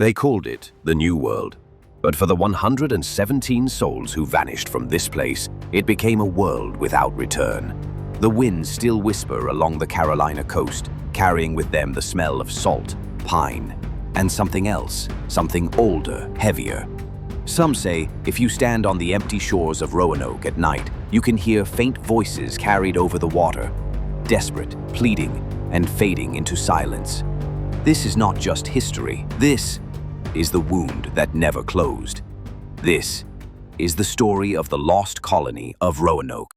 They called it the New World. But for the 117 souls who vanished from this place, it became a world without return. The winds still whisper along the Carolina coast, carrying with them the smell of salt, pine, and something else, something older, heavier. Some say if you stand on the empty shores of Roanoke at night, you can hear faint voices carried over the water, desperate, pleading, and fading into silence. This is not just history. This is the wound that never closed. This is the story of the lost colony of Roanoke.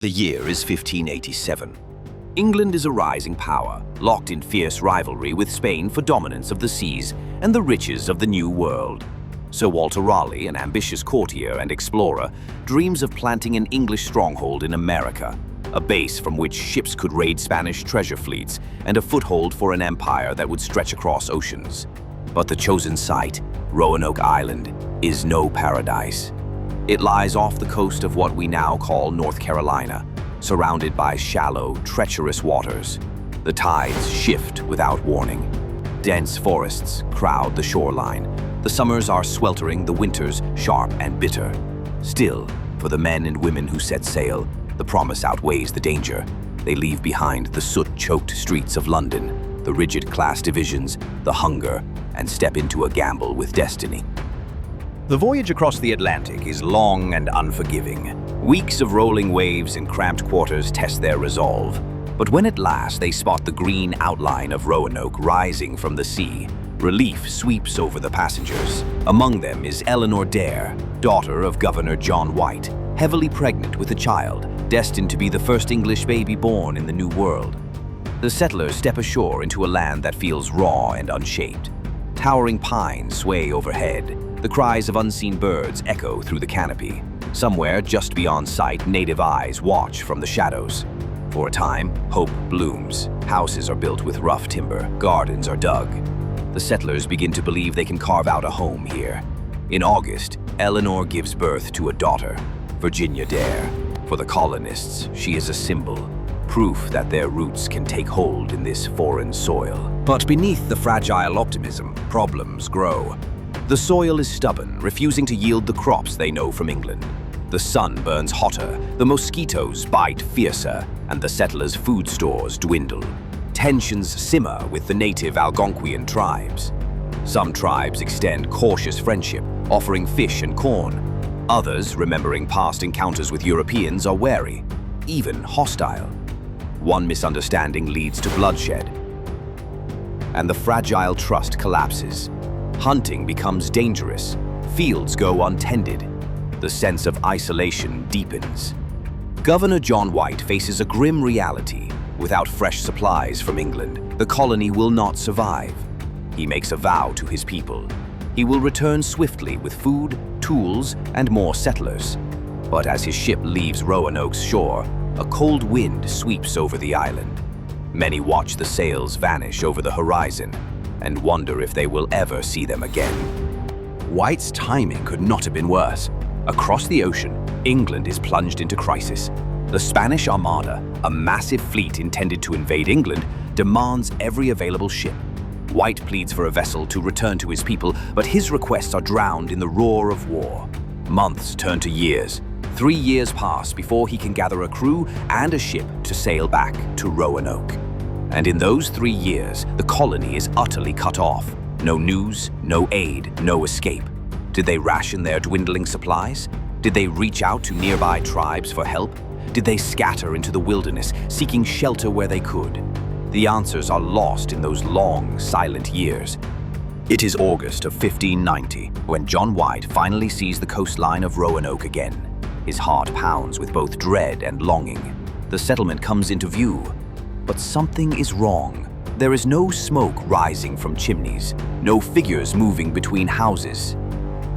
The year is 1587. England is a rising power, locked in fierce rivalry with Spain for dominance of the seas and the riches of the New World. Sir Walter Raleigh, an ambitious courtier and explorer, dreams of planting an English stronghold in America, a base from which ships could raid Spanish treasure fleets and a foothold for an empire that would stretch across oceans. But the chosen site, Roanoke Island, is no paradise. It lies off the coast of what we now call North Carolina, surrounded by shallow, treacherous waters. The tides shift without warning. Dense forests crowd the shoreline. The summers are sweltering, the winters sharp and bitter. Still, for the men and women who set sail, the promise outweighs the danger. They leave behind the soot-choked streets of London, the rigid class divisions, the hunger, and step into a gamble with destiny. The voyage across the Atlantic is long and unforgiving. Weeks of rolling waves and cramped quarters test their resolve. But when at last they spot the green outline of Roanoke rising from the sea, relief sweeps over the passengers. Among them is Eleanor Dare, daughter of Governor John White, heavily pregnant with a child, destined to be the first English baby born in the New World. The settlers step ashore into a land that feels raw and unshaped. Towering pines sway overhead. The cries of unseen birds echo through the canopy. Somewhere just beyond sight, native eyes watch from the shadows. For a time, hope blooms. Houses are built with rough timber, gardens are dug. The settlers begin to believe they can carve out a home here. In August, Eleanor gives birth to a daughter, Virginia Dare. For the colonists, she is a symbol, proof that their roots can take hold in this foreign soil. But beneath the fragile optimism, problems grow. The soil is stubborn, refusing to yield the crops they know from England. The sun burns hotter, the mosquitoes bite fiercer, and the settlers' food stores dwindle. Tensions simmer with the native Algonquian tribes. Some tribes extend cautious friendship, offering fish and corn. Others, remembering past encounters with Europeans, are wary, even hostile. One misunderstanding leads to bloodshed, and the fragile trust collapses. Hunting becomes dangerous. Fields go untended. The sense of isolation deepens. Governor John White faces a grim reality. Without fresh supplies from England, the colony will not survive. He makes a vow to his people. He will return swiftly with food, tools, and more settlers. But as his ship leaves Roanoke's shore, a cold wind sweeps over the island. Many watch the sails vanish over the horizon and wonder if they will ever see them again. White's timing could not have been worse. Across the ocean, England is plunged into crisis. The Spanish Armada, a massive fleet intended to invade England, demands every available ship. White pleads for a vessel to return to his people, but his requests are drowned in the roar of war. Months turn to years. 3 years pass before he can gather a crew and a ship to sail back to Roanoke. And in those 3 years, the colony is utterly cut off. No news, no aid, no escape. Did they ration their dwindling supplies? Did they reach out to nearby tribes for help? Did they scatter into the wilderness, seeking shelter where they could? The answers are lost in those long, silent years. It is August of 1590 when John White finally sees the coastline of Roanoke again. His heart pounds with both dread and longing. The settlement comes into view. But something is wrong. There is no smoke rising from chimneys, no figures moving between houses.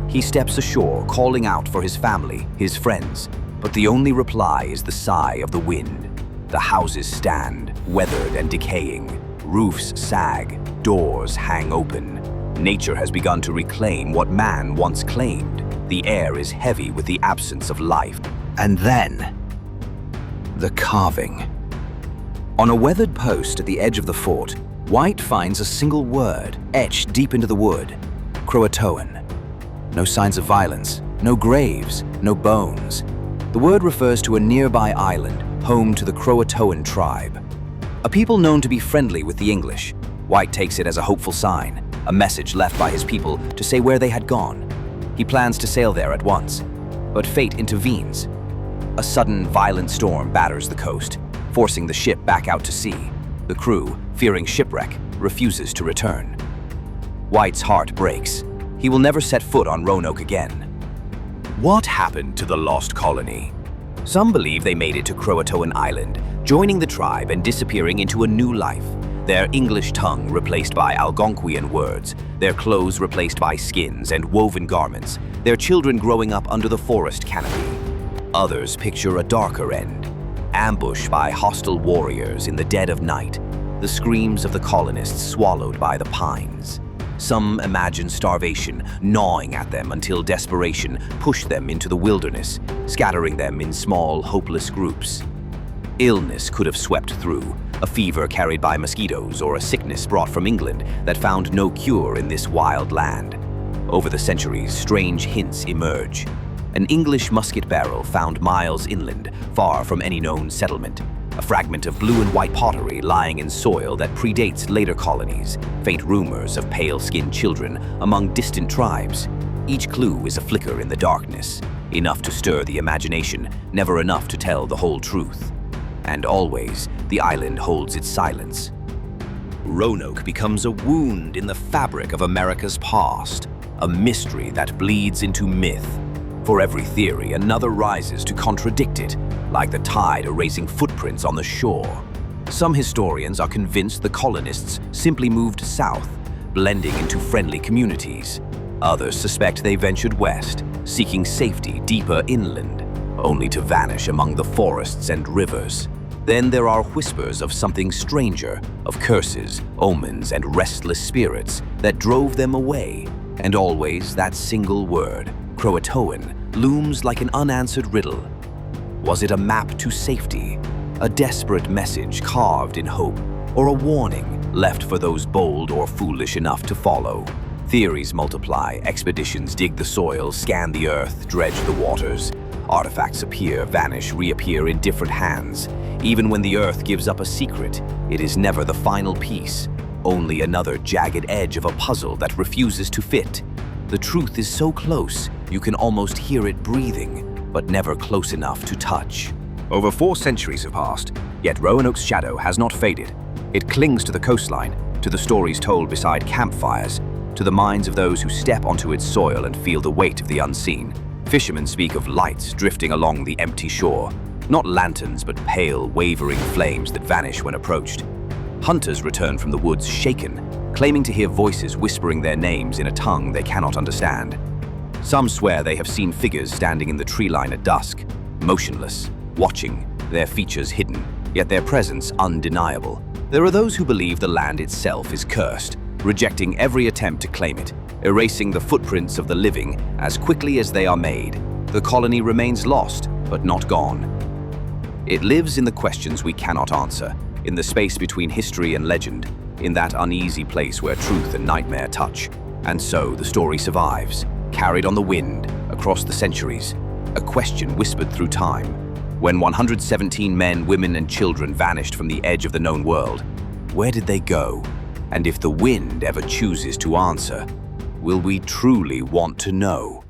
He steps ashore, calling out for his family, his friends, but the only reply is the sigh of the wind. The houses stand, weathered and decaying. Roofs sag, doors hang open. Nature has begun to reclaim what man once claimed. The air is heavy with the absence of life. And then, the carving. On a weathered post at the edge of the fort, White finds a single word etched deep into the wood: CROATOAN. No signs of violence, no graves, no bones. The word refers to a nearby island, home to the CROATOAN tribe. A people known to be friendly with the English. White takes it as a hopeful sign, a message left by his people to say where they had gone. He plans to sail there at once, but fate intervenes. A sudden, violent storm batters the coast, forcing the ship back out to sea. The crew, fearing shipwreck, refuses to return. White's heart breaks. He will never set foot on Roanoke again. What happened to the lost colony? Some believe they made it to CROATOAN Island, joining the tribe and disappearing into a new life. Their English tongue replaced by Algonquian words, their clothes replaced by skins and woven garments, their children growing up under the forest canopy. Others picture a darker end, ambushed by hostile warriors in the dead of night, the screams of the colonists swallowed by the pines. Some imagine starvation gnawing at them until desperation pushed them into the wilderness, scattering them in small, hopeless groups. Illness could have swept through, a fever carried by mosquitoes or a sickness brought from England that found no cure in this wild land. Over the centuries, strange hints emerge. An English musket barrel found miles inland, far from any known settlement. A fragment of blue and white pottery lying in soil that predates later colonies. Faint rumors of pale-skinned children among distant tribes. Each clue is a flicker in the darkness, enough to stir the imagination, never enough to tell the whole truth. And always, the island holds its silence. Roanoke becomes a wound in the fabric of America's past, a mystery that bleeds into myth. For every theory, another rises to contradict it, like the tide erasing footprints on the shore. Some historians are convinced the colonists simply moved south, blending into friendly communities. Others suspect they ventured west, seeking safety deeper inland, only to vanish among the forests and rivers. Then there are whispers of something stranger, of curses, omens, and restless spirits that drove them away. And always that single word, CROATOAN, looms like an unanswered riddle. Was it a map to safety, a desperate message carved in hope, or a warning left for those bold or foolish enough to follow? Theories multiply, expeditions dig the soil, scan the earth, dredge the waters. Artifacts appear, vanish, reappear in different hands. Even when the earth gives up a secret, it is never the final piece, only another jagged edge of a puzzle that refuses to fit. The truth is so close, you can almost hear it breathing, but never close enough to touch. Over 4 centuries have passed, yet Roanoke's shadow has not faded. It clings to the coastline, to the stories told beside campfires, to the minds of those who step onto its soil and feel the weight of the unseen. Fishermen speak of lights drifting along the empty shore, not lanterns but pale, wavering flames that vanish when approached. Hunters return from the woods shaken, claiming to hear voices whispering their names in a tongue they cannot understand. Some swear they have seen figures standing in the tree line at dusk, motionless, watching, their features hidden, yet their presence undeniable. There are those who believe the land itself is cursed, rejecting every attempt to claim it, erasing the footprints of the living as quickly as they are made. The colony remains lost, but not gone. It lives in the questions we cannot answer, in the space between history and legend, in that uneasy place where truth and nightmare touch. And so the story survives, carried on the wind, across the centuries, a question whispered through time. When 117 men, women, and children vanished from the edge of the known world, where did they go? And if the wind ever chooses to answer, will we truly want to know?